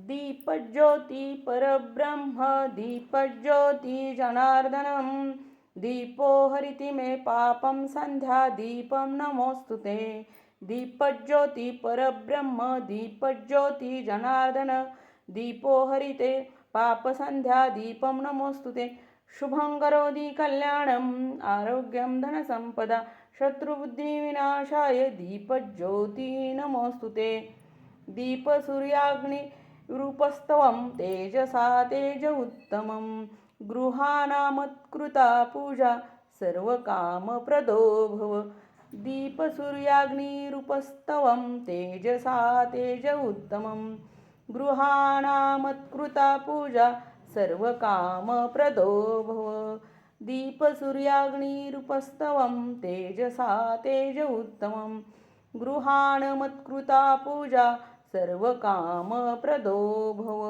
दीपज्योती परब्रह्म दीपज्योती जनार्दनम दीपो हरिति मे पापं संध्या दीपं नमोस्तुते दीपज्योती परब्रह्म दीपज्योती जनार्दन दीपो हरिते पापसंध्या दीपं नमोस्तुते शुभं करोति कल्याणम् आरोग्यं धनसंपदा शत्रुबुद्धिविनाशाय दीपज्योती नमोस्तुते दीपसूर्याग्निरूपस्तवं तेजसा तेज उत्तमं गृहाणामत्कृता पूजा सर्वकामप्रदो भव दीपसूर्याग्निरूपस्तवं तेजसा तेज उत्तमं गृहाणामत्कृता पूजा सर्वकामप्रदो भव दीपसूर्याग्निरूपस्तवं तेजसा तेज उत्तमं गृहाणमत्कृता पूजा सर्वकामप्रदो भव